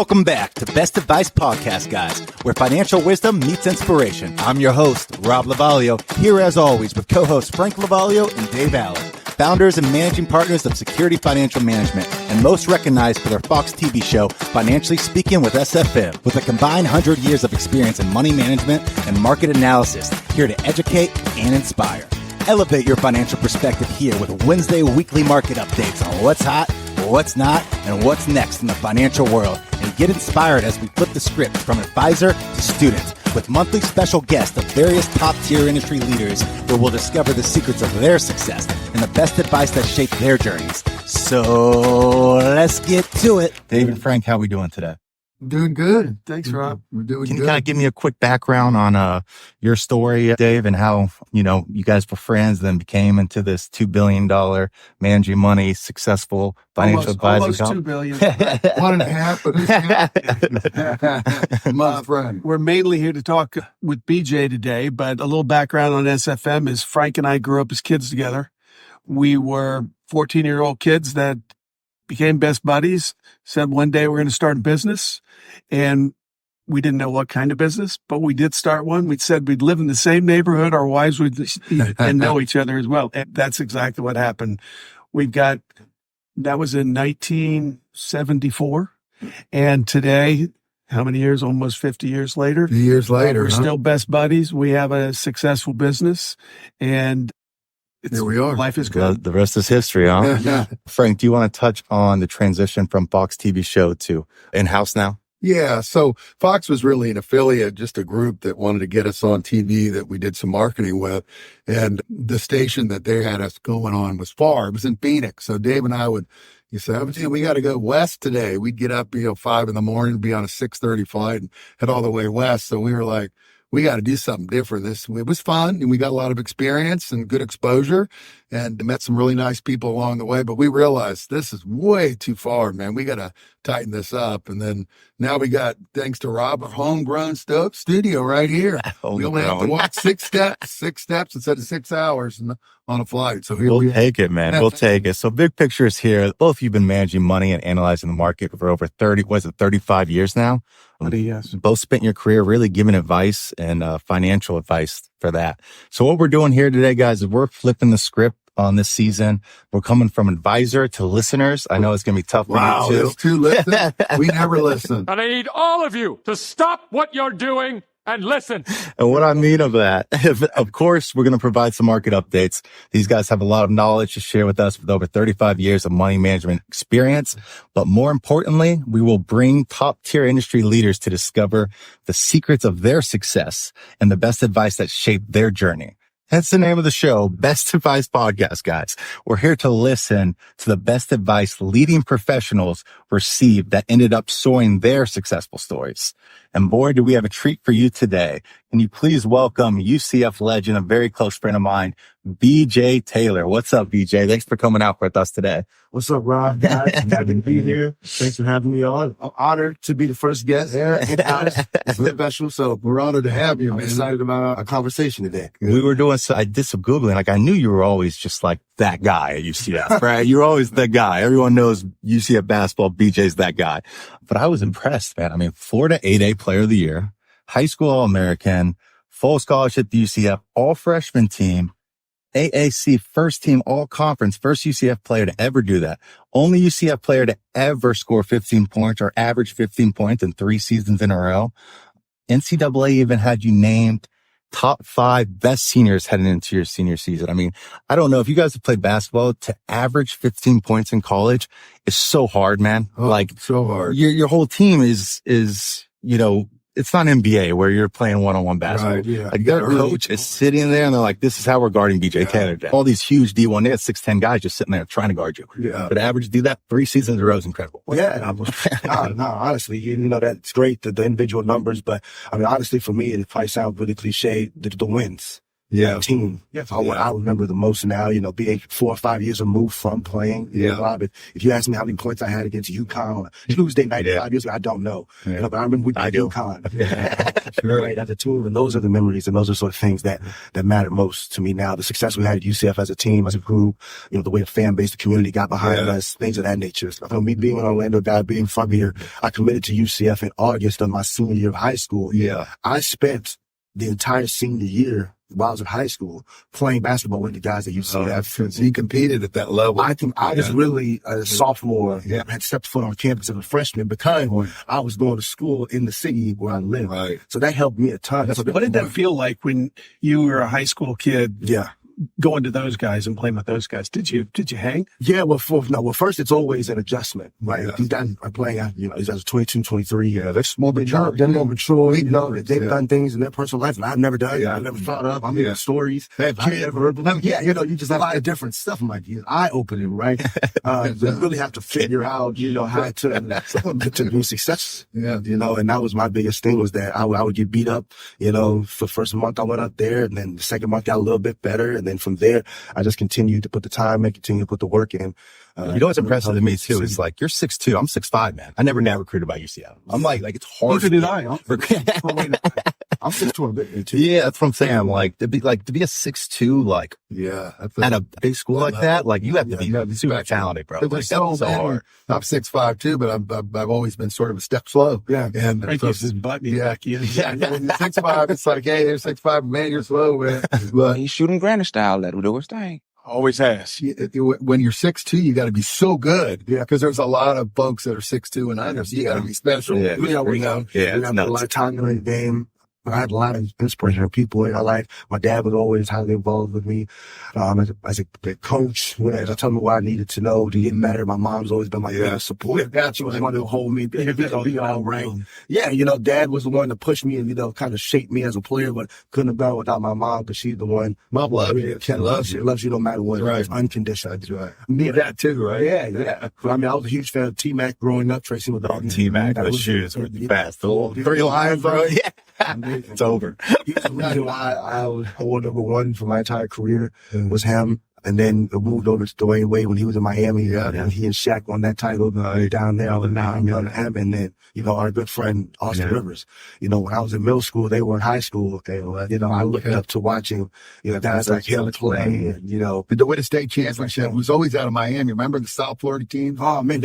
Welcome back to Best Advice Podcast, guys, where financial wisdom meets inspiration. I'm your host, Rob Lovaglio, here as always with co-hosts Frank Lovaglio and Dave Allen, founders and managing partners of Security Financial Management, and most recognized for their Fox TV show, Financially Speaking with SFM, with a combined 100 years of experience in money management and market analysis, here to educate and inspire. Elevate your financial perspective here with Wednesday weekly market updates on what's hot, what's not, and what's next in the financial world. And get inspired as we flip the script from advisor to student with monthly special guests of various top-tier industry leaders where we'll discover the secrets of their success and the best advice that shaped their journeys. So let's get to it. Dave and Frank, how are we doing today? Doing good. Thanks, Rob. We're doing good. Can you kind of give me a quick background on your story, Dave, and how, you guys were friends, then became into this $2 billion managing money, successful financial advisor? Almost $2 billion. 1.5, but my friend. We're mainly here to talk with BJ today, but a little background on SFM is Frank and I grew up as kids together. We were 14-year-old kids that became best buddies, said one day we're going to start a business, and we didn't know what kind of business, but we did start one. We said we'd live in the same neighborhood, our wives would and know each other as well. And that's exactly what happened. That was in 1974. And today, how many years? Almost 50 years later. We're still best buddies. We have a successful business, and here we are. Life is good. The rest is history, huh? Yeah. Frank, do you want to touch on the transition from Fox TV show to in-house now? Yeah. So Fox was really an affiliate, just a group that wanted to get us on TV that we did some marketing with. And the station that they had us going on was far. It was in Phoenix. So Dave and I you say, we got to go west today. We'd get up, 5 a.m, be on a 6:30 flight and head all the way west. So we were like, we got to do something different. It was fun, and we got a lot of experience and good exposure and met some really nice people along the way. But we realized this is way too far, man. We got to tighten this up. And then now we got, thanks to Rob, a homegrown studio right here. We only have to walk 6 steps instead of 6 hours on a flight. So here we'll take it, man. We'll take it. So big picture is here. Both of you have been managing money and analyzing the market for over 35 years now? Yes. Both spent your career really giving advice and financial advice for that. So what we're doing here today, guys, is we're flipping the script on this season. We're coming from advisor to listeners. I know it's going to be tough for you too. There's 2 listen. We never listen. And I need all of you to stop what you're doing and listen. And what I mean of that, of course, we're going to provide some market updates. These guys have a lot of knowledge to share with us with over 35 years of money management experience. But more importantly, we will bring top tier industry leaders to discover the secrets of their success and the best advice that shaped their journey. That's the name of the show, Best Advice Podcast, guys. We're here to listen to the best advice leading professionals received that ended up soaring their successful stories. And boy, do we have a treat for you today. Can you please welcome UCF legend, a very close friend of mine, BJ Taylor. What's up, BJ? Thanks for coming out with us today. What's up, Rob? Happy to be here. Thanks for having me on. I'm honored to be the first guest here. It's really special, so We're honored to have you, I'm man. excited about our conversation today. I did some Googling. I knew you were always just like that guy at UCF, right? You're always the guy. Everyone knows UCF basketball. BJ's that guy. But I was impressed, man. I mean, Florida 8A Player of the Year, high school All-American, full scholarship to UCF, all freshman team, AAC first team all conference, first UCF player to ever do that. Only UCF player to ever score 15 points or average 15 points in 3 seasons in a row. NCAA even had you named top 5 best seniors heading into your senior season. I mean, I don't know if you guys have played basketball, to average 15 points in college is so hard, man. So hard. Your whole team is, it's not NBA where you're playing one-on-one basketball. Right, yeah. Like their coach is sitting there and they're like, this is how we're guarding BJ Taylor. All these huge D1, they had 6'10" guys just sitting there trying to guard you. Yeah. But average do that 3 seasons in a row is incredible. Honestly, that's great, the individual numbers, but I mean, honestly, for me, it probably sounds really cliche, the wins. team. I remember the most now, being 4 or 5 years removed from playing. If you ask me how many points I had against UConn on Tuesday night 5 years ago, I don't know. But I remember we beat UConn. Right, as a team, and those are the memories, and those are sort of things that matter most to me now. The success we had at UCF as a team, as a group, the way the fan base, the community got behind us, things of that nature. So me being an Orlando guy, being from here, I committed to UCF in August of my senior year of high school. I spent the entire senior year while I was in high school playing basketball with the guys at UCF. So you competed at that level. I was really a sophomore. I had stepped foot on campus as a freshman because I was going to school in the city where I live. Right. So that helped me a ton. What did that feel like when you were a high school kid? Going to those guys and playing with those guys. Did you hang? Yeah, first it's always an adjustment, right? These guys are playing, these guys are 22, 23. They're more mature. They're more mature. They've done things in their personal life and I've never done. I've never thought of. I'm hearing stories. You just have a lot of different stuff. I'm like, eye-opening, right? You really have to figure out, how to be successful. And that was my biggest thing, was that I would get beat up, for the first month I went up there, and then the second month got a little bit better, and then from there, I just continued to put the time in, continue to put the work in. What's impressive to me too is like, you're 6'2", I'm 6'5", man. I never recruited by UCF. I'm like it's hard. Neither did I. I'm 6'2" a bit too. Yeah, that's what I'm saying. Like to be a 6'2", at a big school like that, you have to be super talented, bro. Like, so hard. I'm 6'5" too, but I've always been sort of a step slow. And Frank used his butt back in. When you're 6'5", it's like, hey, you're 6'5", man, you're slow, man. But he's shooting granite style. Let him do his thing. Always has. When you're 6'2", you got to be so good. Because there's a lot of folks that are 6'2" and under, so you got to be special. We have a lot of time in the game. I had a lot of inspirational people in my life. My dad was always highly involved with me as a coach. I told me what I needed to know to get better. My mom's always been my biggest support. She was the one to hold me, be all right. Dad was the one to push me and, kind of shape me as a player, but couldn't have done without my mom, because she's the one. Mom loves you. She loves you no matter what. Right. It's unconditional. That's right. Me that too, right? Yeah. I was a huge fan of T-Mac growing up, Tracy with the T-Mac, those shoes were the best. The 3 lines, bro. Yeah. It's over. He's the reason why I was award number one for my entire career was him. And then it moved over to Dwayne Wade when he was in Miami. And he and Shaq won that title down there. And then, our good friend, Austin Rivers. When I was in middle school, they were in high school. I looked up to watching, guys like him play. And, the Winter State Championship was always out of Miami. Remember the South Florida team? Oh, man,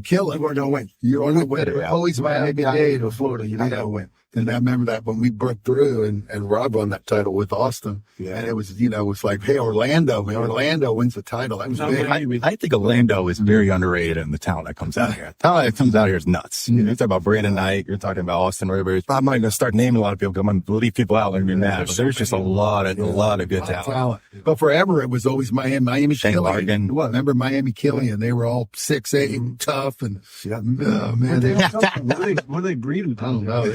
kill it. You weren't going to win. You weren't going to win. Always Miami-Dade or Florida. You're not going to win. And I remember that when we broke through and Rob won that title with Austin. And it was, it's like, hey, Orlando wins the title. That was big. I think Orlando is very underrated in the talent that comes out here. The talent that comes out here is nuts. You're talking about Brandon Knight. You're talking about Austin Rivers. I'm not going to start naming a lot of people because I'm going to leave people out and be mad. But there's just a lot of good talent. But forever, it was always Miami Shane Killian. Well, remember Miami Killian? They were all 6'8", tough. And, What are they breeding? I don't know.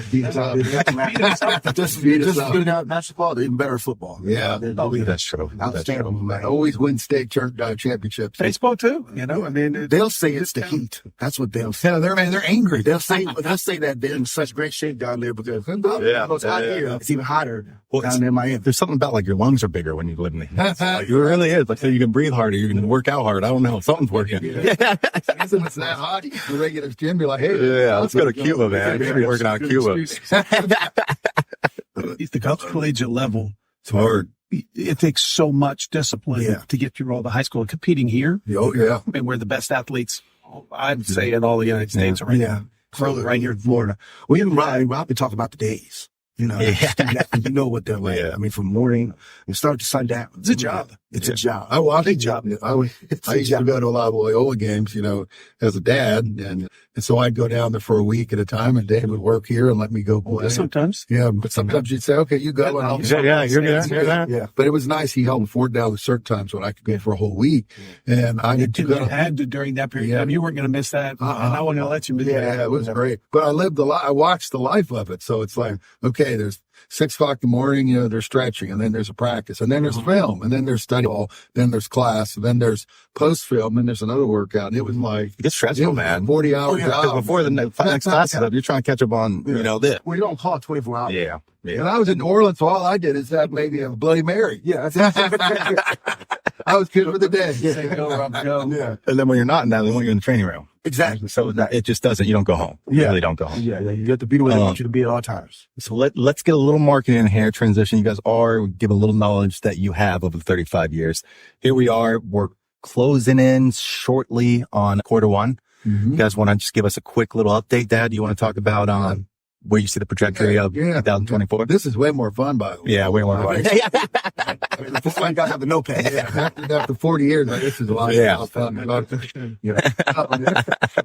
Just good at basketball, they're even better at football. That's true. Outstanding. Always win state championships. Baseball too, they'll say it's the heat. That's what they'll say. They're angry. They'll say that they're in such great shape down there because it's hot here. It's even hotter down there in Miami. There's something about your lungs are bigger when you live in the heat. It really is. So you can breathe harder. You can work out harder. I don't know. Something's working. It's that hot. The regular gym be like, hey, let's go to Cuba, man. You're working out in Cuba. The collegiate level, it's hard. It takes so much discipline to get through all the high school. Competing here, we're the best athletes, I'd say, in all the United States right now. Right here in Florida. We even Rob talk about the days. You know what they're like. I mean, from morning, you start to sundown. It's a job. It's a job. I used to go to a lot of Loyola games, as a dad. And so I'd go down there for a week at a time, and Dave would work here and let me go play. Sometimes. Yeah, but sometimes you'd say, okay, you go. And you're good. Yeah. But it was nice. He held Ford down at certain times when I could go for a whole week. And I had to during that period of time. You weren't going to miss that. And I wasn't going to let you miss that. Yeah, it was great. But I watched the life of it. So it's like, okay, there's 6:00 in the morning, there's stretching, and then there's a practice, and then there's film, and then there's study hall, then there's class, and then there's post film, and there's another workout. And it was like, It's stressful, man. 40 hours. Because before the next class is up, you're trying to catch up on, this. Well, you don't call it 24 hours. Yeah. And I was in New Orleans, so all I did is have maybe a Bloody Mary. Yeah. I was good for the day. Yeah. Go, Rob, go. Yeah. And then when you're not in that, they want you in the training room. Exactly. So it just doesn't, you don't go home. You really don't go home. Yeah. You have to be where they want you to be at all times. So let's get a little marketing in here, transition. You guys give a little knowledge that you have over the 35 years. Here we are. We're closing in shortly on Q1. You guys want to just give us a quick little update, Dad? Do you want to talk about where you see the trajectory of 2024? This is way more fun, by the way. Yeah, way more fun. Before I got to have the notepad. Yeah, after 40 years, this is a lot of fun.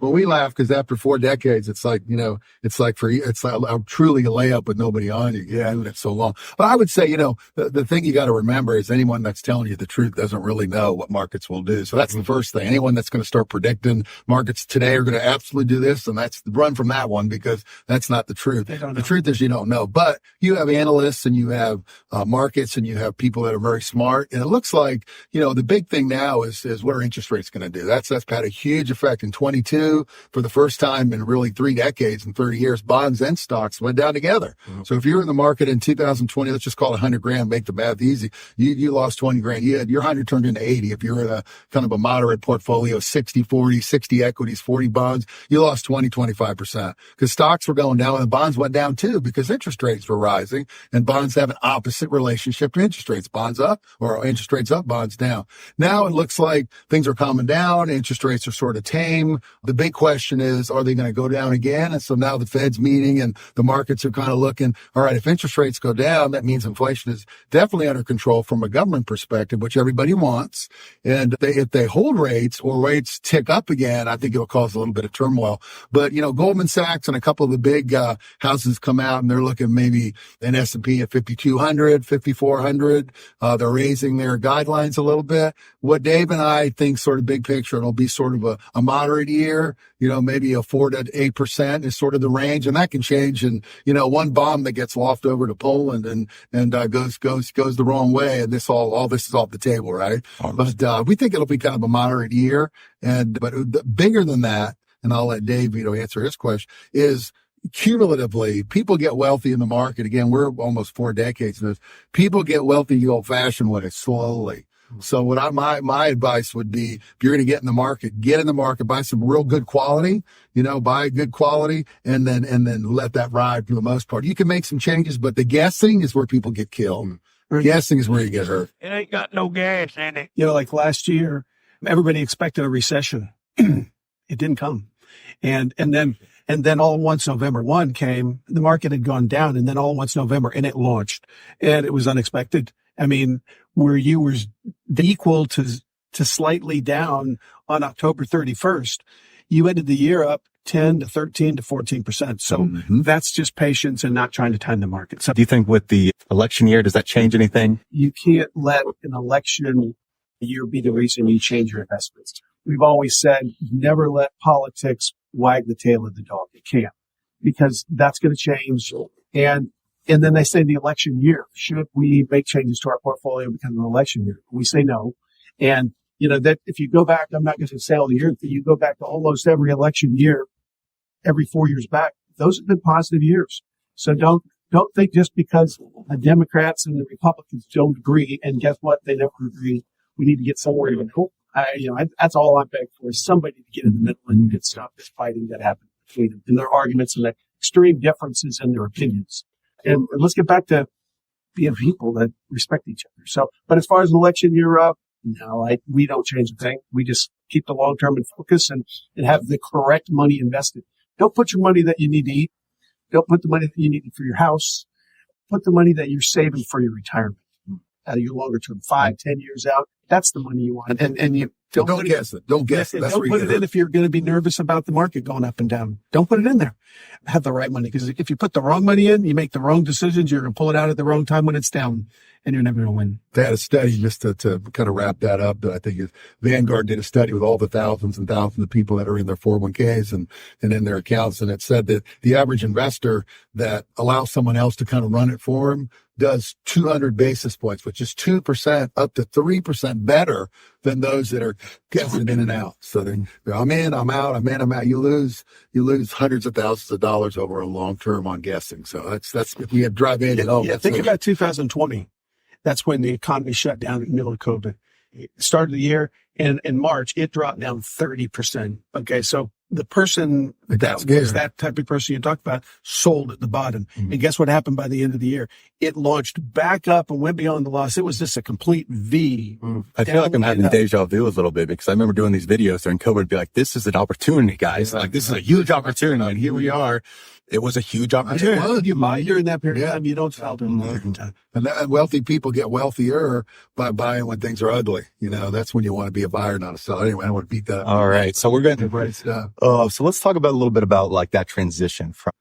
Well, we laugh because after 4 decades, it's like, it's like truly a layup with nobody on you. You're doing it so long. But I would say, the thing you got to remember is anyone that's telling you the truth doesn't really know what markets will do. So that's the first thing. Anyone that's going to start predicting markets today are going to absolutely do this, and that's run from that one, because that's not the truth. The truth is you don't know, but you have analysts and you have markets and you have people that are very smart. And it looks like, the big thing now is what are interest rates going to do? That's had a huge effect in 22. For the first time in really 3 decades and 30 years, bonds and stocks went down together. So if you were in the market in 2020, let's just call it 100 grand, make the math easy. You lost 20 grand. Your 100 turned into 80. If you're in a kind of a moderate portfolio, 60-40, 60 equities, 40 bonds, you lost 25% because stocks were going down and bonds went down too because interest rates were rising, and bonds have an opposite relationship to interest rates. Bonds up or interest rates up, bonds down. Now it looks like things are calming down. Interest rates are sort of tame. The big question is, are they going to go down again? And so now the Fed's meeting and the markets are kind of looking, all right, if interest rates go down, that means inflation is definitely under control from a government perspective, which everybody wants. And if they hold rates or rates tick up again, I think it'll cause a little bit of turmoil. But, Goldman Sachs and a couple of the big houses come out and they're looking maybe an S&P at 5,200, 5,400. They're raising their guidelines a little bit. What Dave and I think sort of big picture, it'll be sort of a moderate year, maybe a 4 to 8% is sort of the range. And that can change. And, one bomb that gets lofted over to Poland and goes the wrong way. And all this is off the table, right? But we think it'll be kind of a moderate year. But bigger than that, and I'll let Dave, answer his question, is cumulatively, people get wealthy in the market. Again, we're almost 4 decades in this. People get wealthy the old-fashioned way, slowly. So my advice would be, if you're going to get in the market, buy some real good quality, buy good quality, and then let that ride for the most part. You can make some changes, but the guessing is where people get killed. Guessing is where you get hurt. It ain't got no gas in it. Like last year, everybody expected a recession. It didn't come. And then all at once November 1 came, the market had gone down, and then all at once November, and it launched. And it was unexpected. I mean, where you were equal to slightly down on October 31st, you ended the year up 10 to 13 to 14%. So that's just patience and not trying to time the market. So do you think with the election year, does that change anything? You can't let an election year be the reason you change your investments. We've always said, never let politics wag the tail of the dog. It can't, because that's going to change. And then they say the election year, should we make changes to our portfolio because of the election year? We say no. And, that if you go back, I'm not going to say all the years, but you go back to almost every election year, every 4 years back, those have been positive years. So don't think just because the Democrats and the Republicans don't agree, and guess what? They never agree. We need to get somewhere in the middle. That's all I beg for, is somebody to get in the middle and stop this fighting that happened between them and their arguments and the extreme differences in their opinions. And let's get back to being people that respect each other. So, but as far as an election year up, no, we don't change a thing. We just keep the long term in focus and have the correct money invested. Don't put your money that you need to eat. Don't put the money that you need for your house. Put the money that you're saving for your retirement. your longer term, 5, 10 years out. That's the money you want. And you Don't guess it. Don't guess it. Don't put it in if you're going to be nervous about the market going up and down. Don't put it in there. Have the right money. Because if you put the wrong money in, you make the wrong decisions. You're going to pull it out at the wrong time when it's down, and you're never going to win. They had a study, just to kind of wrap that up, that I think is Vanguard did a study with all the thousands and thousands of people that are in their 401ks and in their accounts. And it said that the average investor that allows someone else to kind of run it for him does 200 basis points, which is 2% up to 3% better than those that are guessing in and out. So they're I'm in, I'm out, I'm in, I'm out. You lose hundreds of thousands of dollars over a long term on guessing. So that's if we have drive in. Think about 2020. That's when the economy shut down in the middle of COVID. Started the year, and in March, it dropped down 30%. Okay, so the person that was that type of person you talked about sold at the bottom. Mm-hmm. And guess what happened by the end of the year? It launched back up and went beyond the loss. It was just a complete V. I feel like I'm having deja vu a little bit, because I remember doing these videos during COVID, be like, this is an opportunity, guys. Like, this is a huge opportunity. And here we are. It was a huge opportunity. You buy during that period of time. You don't sell during that time. And wealthy people get wealthier by buying when things are ugly. That's when you want to be a buyer, not a seller. Anyway, I want to beat that up. All right. So we're going to, great stuff. So let's talk about a little bit about like that transition from,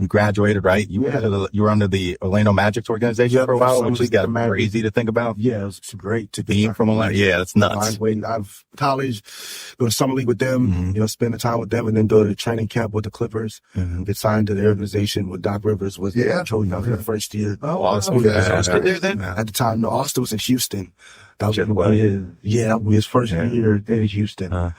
you graduated, right? You were under the Orlando Magic's organization for a while, which is crazy to think about. Yeah, it was great to be from Orlando. Yeah, that's nuts. I've college, go to summer league with them, spend the time with them, and then go to the training camp with the Clippers. Get signed to the organization with Doc Rivers was controlling the first year. Oh, awesome. Austin there then? At the time, no, Austin was in Houston. That was his first year in Houston.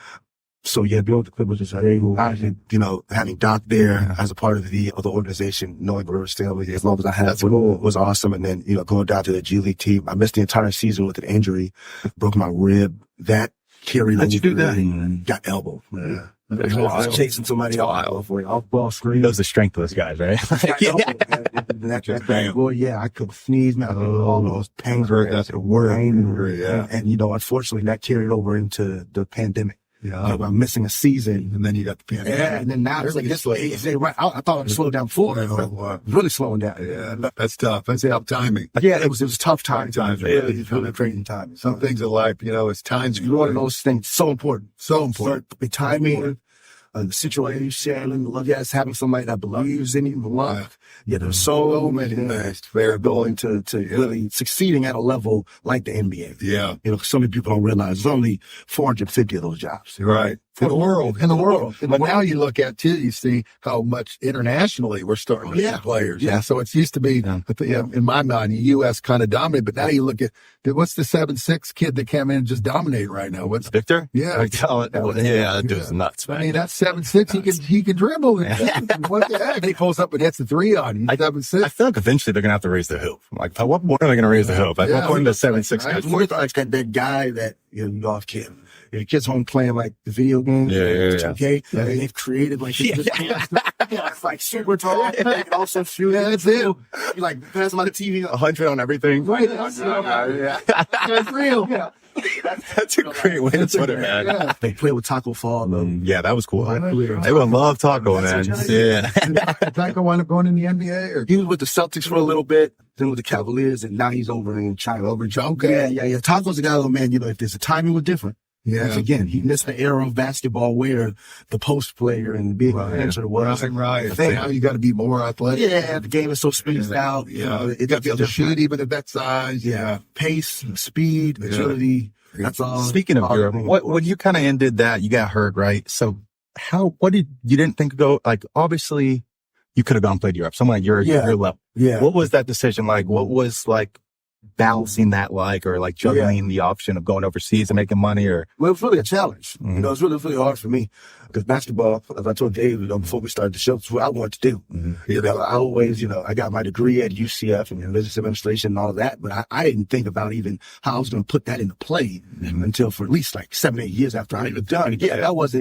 So being with the Clippers is very cool. Having Doc there as a part of the organization, knowing Rivers still as long as I had was awesome. And then, going down to the G League team, I missed the entire season with an injury, broke my rib. That carried How'd you do that? And got elbow. Yeah. I was chasing somebody off ball screen. Knows the strength of those guys, right? I could sneeze, man. All those pains were and unfortunately that carried over into the pandemic. Yeah, I'm missing a season, and then you got the pandemic. Yeah, and then now it's like this way. I thought I'd slow down before. Really slowing down. Yeah, that's tough. That's tough timing. Yeah, it was a tough time. Really crazy time. Some things in life, it's times. One of those things so important. So important. The timing, the situation. Yes, having somebody that believes in you, love. Yeah, there's so many things. Going to really succeeding at a level like the NBA. Yeah. So many people don't realize there's only 450 of those jobs. Right. In the world. But now you look at, too, you see how much internationally we're starting to get players. Yeah. So it used to be, in my mind, the U.S. kind of dominated. But now you look at, what's the 7'6" kid that came in and just dominated right now? What's Victor? Yeah. That dude's nuts, man. I mean, that's 7'6". He can dribble. What the heck? He pulls up and hits the three on you. 7'6". I feel like eventually they're going to have to raise the hoop. Like, at what point are they going to raise the hoop? At what point does 7'6" guys? More like that guy that, off kid. The kids home playing like the video games. Okay. Yeah. And they've created like, it's like super tall. Also shoot. Yeah, that's it. You like pass them on the TV. 100 on everything. Right. That's real. Yeah. That's a great way to put it, man. Yeah. They play with Taco Fall. Yeah, that was cool. They would love Taco, man. Yeah. Taco wound up going in the NBA? Or? He was with the Celtics for a little bit, then with the Cavaliers, and now he's over in China. Okay. Yeah. Taco's a guy, man, if there's a timing was different. Yeah. Once again, he missed the era of basketball where the post player and being an answer was. Right. Now you got to be more athletic. Yeah. The game is so spaced out. Yeah. You got to be able to shoot even at that size. Yeah. Pace, speed, agility. That's all. Speaking of Europe, when you kind of ended that, you got hurt, right? So you didn't think obviously you could have gone and played Europe, someone at your level. Yeah. What was that decision like? What was balancing that or juggling the option of going overseas and making money or? Well, it was really a challenge. Mm-hmm. It was really, really hard for me because basketball, as I told Dave, before we started the show, it's what I wanted to do. Mm-hmm. I always, I got my degree at UCF and business administration and all of that, but I didn't think about even how I was going to put that into play until for at least 7, 8 years after I was done. Yeah, that was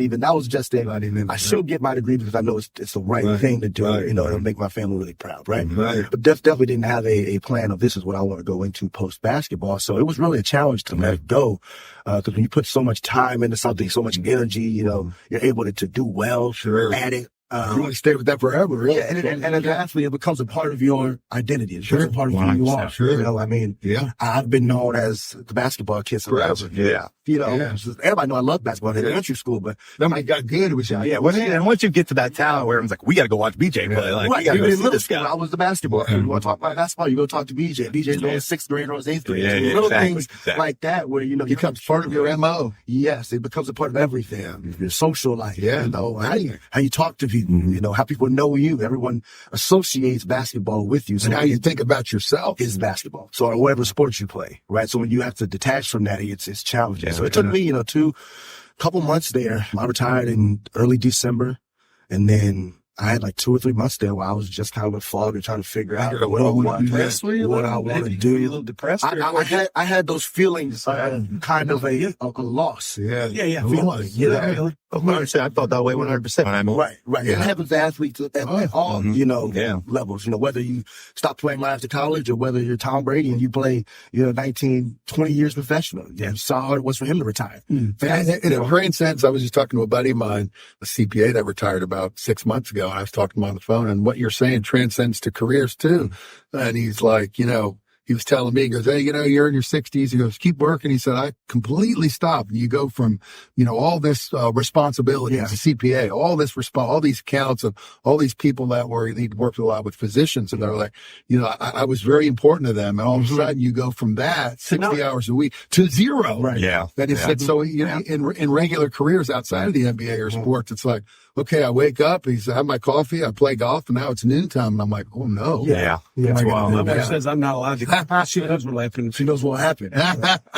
just I should get my degree because I know it's the right thing to do. Right. It'll make my family really proud, right? Right. But definitely didn't have a plan of this is what I want to go into post basketball. So it was really a challenge to let it go. Because when you put so much time into something, so much energy, you're able to do well at it. You want to stay with that forever, really. Yeah, and as an athlete, it becomes a part of your identity. It becomes a part of who you are. Sure. You know, I mean, I've been known as the basketball kid forever. Yeah. You know, everybody know I love basketball in elementary school, but then when I got good, it was And once you get to that talent where it's like, we got to go watch BJ play. Like, right. we got to go In see middle this school, guy. I was the basketball. You want to talk about basketball, you go talk to BJ. BJ's on 6th grade or 8th grade. Little things like that where, you know, it becomes part of your MO. Yes, it becomes a part of everything. Your social life. Yeah. You know, how you talk to people, you know, how people know you. Everyone associates basketball with you. So and how you think about yourself is basketball. So, or whatever sports you play, right? So when you have to detach from that, it's challenging. So it took me, you know, couple months there. I retired in early December, and then I had like 2 or 3 months there where I was just kind of in fog and trying to figure out what I want to do. You a little depressed? I had those feelings, kind of a loss. Yeah. Feeling, you know? I thought that way 100%. Right. It happens to athletes at all, you know, levels. You know, whether you stop playing right after college or whether you're Tom Brady and you play, you know, 19, 20 years professional. Yeah, you saw how it was for him to retire. And it transcends. I was just talking to a buddy of mine, a CPA that retired about 6 months ago. And I was talking to him on the phone, and what you're saying transcends to careers too. And he's like, you know, he was telling me, he goes, hey, you know, you're in your 60s. He goes, keep working. He said, I completely stopped. And you go from, you know, all this responsibility as a CPA, all these accounts of all these people that he worked a lot with physicians. And they're like, you know, I was very important to them. And all of a sudden you go from that 60 hours a week to 0. Right. Yeah. That is, so, you know, in regular careers outside of the NBA or sports, it's like, okay, I wake up, I have my coffee, I play golf, and now it's noontime. And I'm like, oh no. Yeah. My wife says I'm not allowed to. She knows what happened. She knows what happened.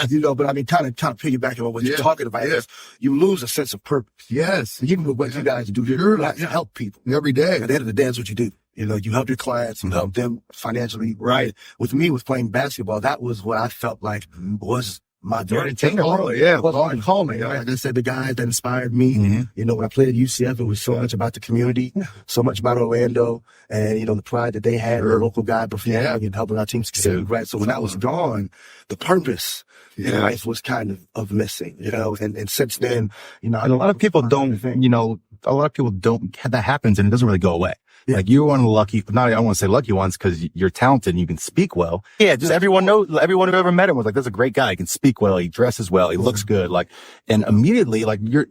You know, but I mean, kind of piggybacking on what you're talking about is you lose a sense of purpose. Yes. Even with what you guys do, you're not to help people every day. At the end of the day, that's what you do. You know, you help your clients, you help them financially. Right. With me, with playing basketball, that was what I felt like was my journey. Calling. Like I said, the guys that inspired me, you know, when I played at UCF, it was so much about the community, so much about Orlando, and, you know, the pride that they had, the local guy performing and helping our team succeed, right? So when I was gone, the purpose in life was kind of missing, you know, and since then, you know, and a lot of people don't, you know, that happens and it doesn't really go away. Yeah. Like you're one of the lucky, I don't want to say lucky ones because you're talented and you can speak well. Yeah, just everyone who ever met him was like, that's a great guy. He can speak well. He dresses well. He looks good. Like, and immediately, like you're,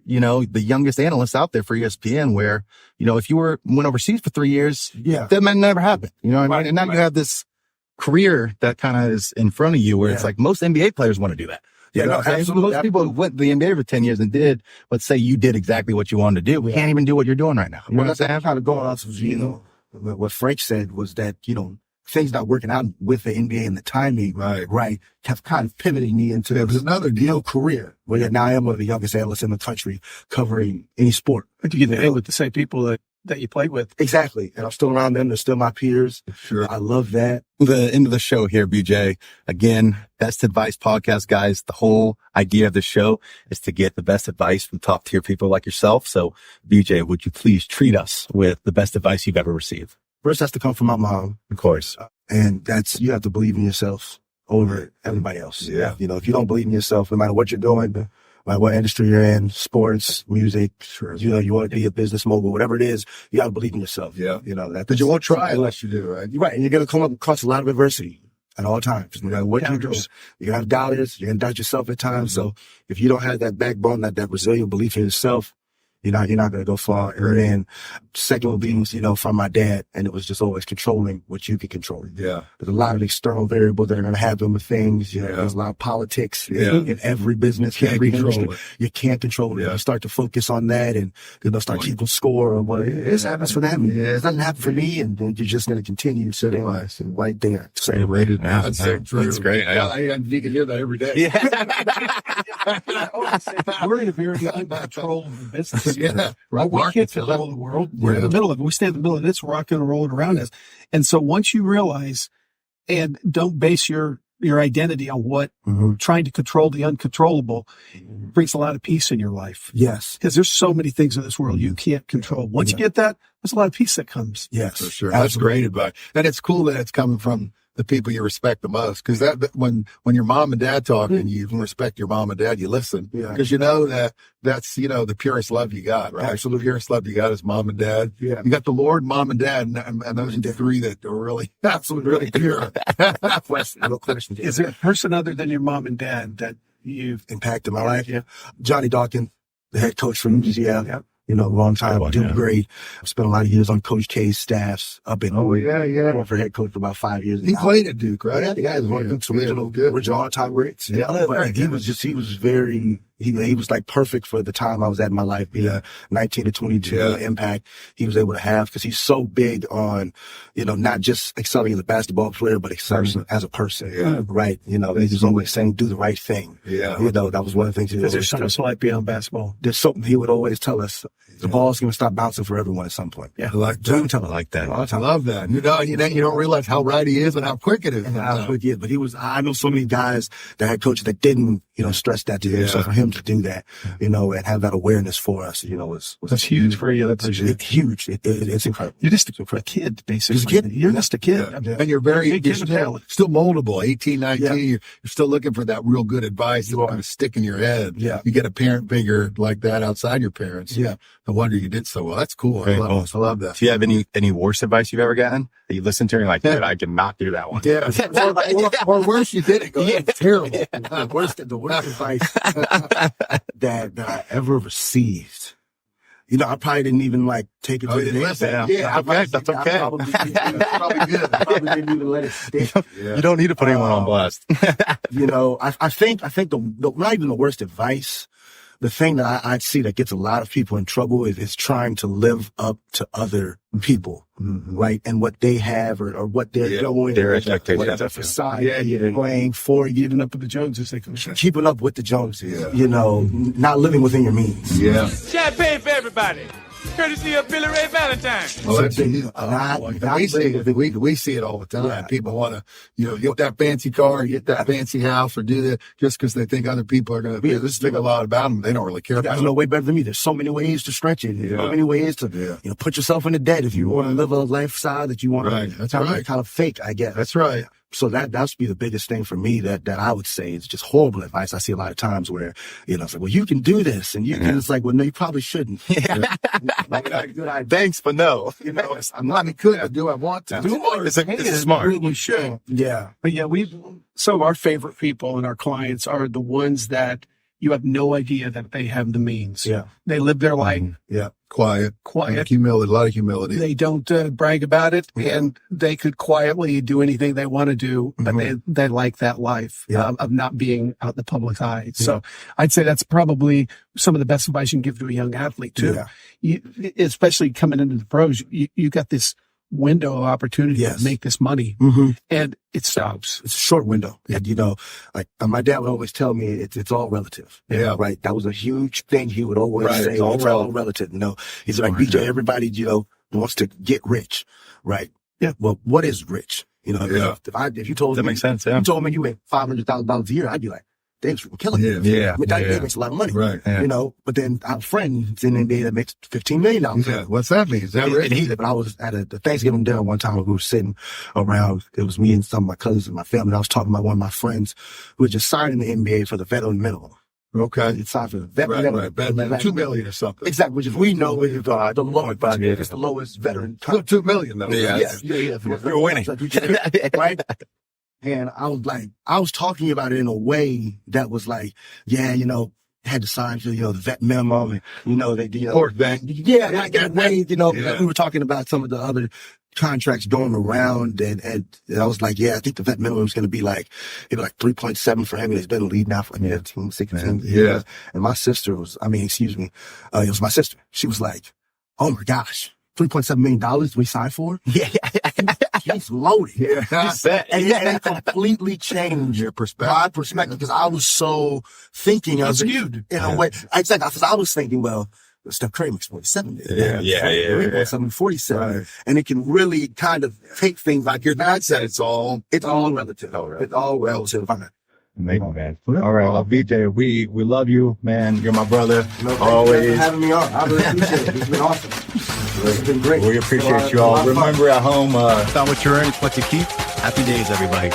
you know, the youngest analyst out there for ESPN where, you know, if you went overseas for 3 years, that might never happen. You know what I mean? And now you have this career that kind of is in front of you where it's like most NBA players want to do that. Yeah, no, absolutely. Most people who went to the NBA for 10 years and let's say you did exactly what you wanted to do. We can't even do what you're doing right now. You know what I'm saying? Kind of going off of, you know, what Frank said was that, you know, things not working out with the NBA and the timing, right, have kind of pivoted me into another deal career. Where now I am one of the youngest analysts in the country covering any sport. But you get to hang with the same people that you played with. Exactly. And I'm still around them. They're still my peers. Sure. I love that. The end of the show here, BJ. Again, Best Advice Podcast, guys. The whole idea of the show is to get the best advice from top tier people like yourself. So BJ, would you please treat us with the best advice you've ever received? First has to come from my mom. Of course. And that's, you have to believe in yourself over everybody else. Yeah. You know, if you don't believe in yourself, no matter what you're doing, no matter what industry you're in, sports, music, you know, you want to be a business mogul, whatever it is, you got to believe in yourself. Yeah. You know, but you won't try unless you do, right? Right. And you're going to come up across a lot of adversity at all times. No matter what you do, you're going to have doubters, you're going to doubt yourself at times. So if you don't have that backbone, that resilient belief in yourself, you're not going to go far. And then second would be, you know, from my dad. And it was just always controlling what you can control. Yeah. There's a lot of external variables that are going to happen with things. You know, there's a lot of politics in every business. Every industry. You can't control it. You start to focus on that and they'll start keeping score of what it happens for them. It doesn't happen for me. And then you're just going to continue sitting right there. That's so true. That's great. You can hear that every day. We're in a very uncontrollable business. Yeah. Right. We can't control the world. We're in the middle of it. We stand in the middle of this rocking and rolling around us. And so once you realize and don't base your identity on what trying to control the uncontrollable brings a lot of peace in your life. Yes. Because there's so many things in this world you can't control. Once you get that, there's a lot of peace that comes. Yes. For sure. That's great advice. And it's cool that it's coming from the people you respect the most. Cause when your mom and dad talk and you respect your mom and dad, you listen. Cause you know that's, the purest love you got, right? Absolutely. The purest love you got is mom and dad. Yeah. You got the Lord, mom and dad, and those are the three that are really, absolutely really pure. No question. Is there a person other than your mom and dad that you've impacted my life? Yeah. Johnny Dawkins, the head coach from UCL. Yeah. Long time, doing great. I've spent a lot of years on Coach K's staffs up in for head coach for about 5 years. He played at Duke, right? Yeah, the guy is one of the original all-time greats. Yeah, he was like perfect for the time I was at in my life, being 19 to 22, the impact he was able to have, because he's so big on, not just excelling as a basketball player, but excelling as a person, right? He's always saying, do the right thing. Yeah. That was one of the things. Because there's something like beyond basketball. There's something he would always tell us. The ball's going to stop bouncing for everyone at some point. Yeah. I like that. I love that. You don't realize how right he is and how quick it is. How quick he is. But I know so many guys that had coaches that didn't, stress that to him. So for him to do that, and have that awareness for us, that's huge for you. That's huge. It's incredible. You're just a kid, basically. You're just a kid. Yeah. And you're still moldable. 18, 19, you're still looking for that real good advice that's going to stick in your head. Yeah. You get a parent figure like that outside your parents. Yeah. No wonder you did so well. That's cool. I love that. Do you have any worst advice you've ever gotten that you listen to and you're like, dude, I cannot do that one? Yeah. Or worse, you did it. It's terrible. The worst advice that I ever received. I probably didn't even take it to the listen. Yeah, that's okay. Probably good. I probably didn't even let it stick. You don't need to put anyone on blast. I think not even the worst advice. The thing that I see that gets a lot of people in trouble is trying to live up to other people, right? And what they have or what they're doing. Their expectations. What the society playing for. Keeping up with the Joneses. Keeping up with the Joneses. Not living within your means. Yeah. Champagne for everybody. Courtesy of Billy Ray Valentine. We see it all the time. Yeah. People want to, get that fancy car, get that fancy house, or do that just because they think other people are going to. This think a lot about them. They don't really care about. There's no way better than me. There's so many ways to stretch it. There's so many ways to, put yourself into debt if you want to live a lifestyle that you want. Right. That's right. Kind of fake, I guess. That's right. So that's be the biggest thing for me that I would say is just horrible advice. I see a lot of times where, it's like, well, you can do this. And it's like, well, no, you probably shouldn't. Good idea. Thanks, but no. I'm not good, but do I want to? Do more. It's smart. Really should. Yeah. But some of our favorite people and our clients are the ones that you have no idea that they have the means. Yeah. They live their life. Yeah. Quiet. Humility, a lot of humility. They don't brag about it, and they could quietly do anything they want to do, but they like that life of not being out in the public eye. So I'd say that's probably some of the best advice you can give to a young athlete too. Yeah. Especially coming into the pros, you got this window of opportunity to make this money, and it stops. It's a short window. And, my dad would always tell me it's all relative. Yeah. Right. That was a huge thing he would always say. It's all relative. He's like, BJ, everybody, wants to get rich. Right. Yeah. Well, what is rich? If you told that me, makes sense. Yeah. You told me you made $500,000 a year, I'd be like, thanks for killing it. Yeah. That makes a lot of money. Right. Yeah. But then I have a friend in the NBA that makes $15 million. Yeah. What's that mean? Is that rich? But I was at a Thanksgiving dinner one time. We were sitting around. It was me and some of my cousins and my family. And I was talking about one of my friends who had just signed in the NBA for the veteran minimum. Okay. It's signed for the veteran minimum. Right. $2 million or something. Exactly. Which is, we know is the lowest, but it's the lowest veteran. $2 million though. Yeah. You're winning. Right? And I was talking about it in a way that was like, had to sign for, the vet minimum and, they, Poor thing. Yeah, like that way, we were talking about some of the other contracts going around and I was like, I think the vet minimum is going to be maybe 3.7 for him. And he's been in the lead now for 15, 16 years. And my sister it was my sister. She was like, oh my gosh. $3.7 million we signed for? Yeah. He's loaded. Yeah. And that completely changed my perspective because I was so thinking of it in a way. Exactly. Because I was thinking, well, Steph Curry makes 47. Yeah. 47. Right. And it can really kind of take things like your dad said. It's all relative. It's all relative. Amazing, man. All right. Well, BJ, we love you, man. You're my brother. Always. Thanks for having me on. I really appreciate it. It's been awesome. It's been great. We appreciate you all. Remember at home, it's not what you earn, it's what you keep. Happy days, everybody.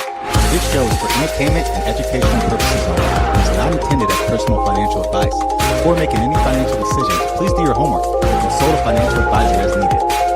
This show is for entertainment and educational purposes only. It is not intended as personal financial advice. Before making any financial decisions, please do your homework and consult a financial advisor as needed.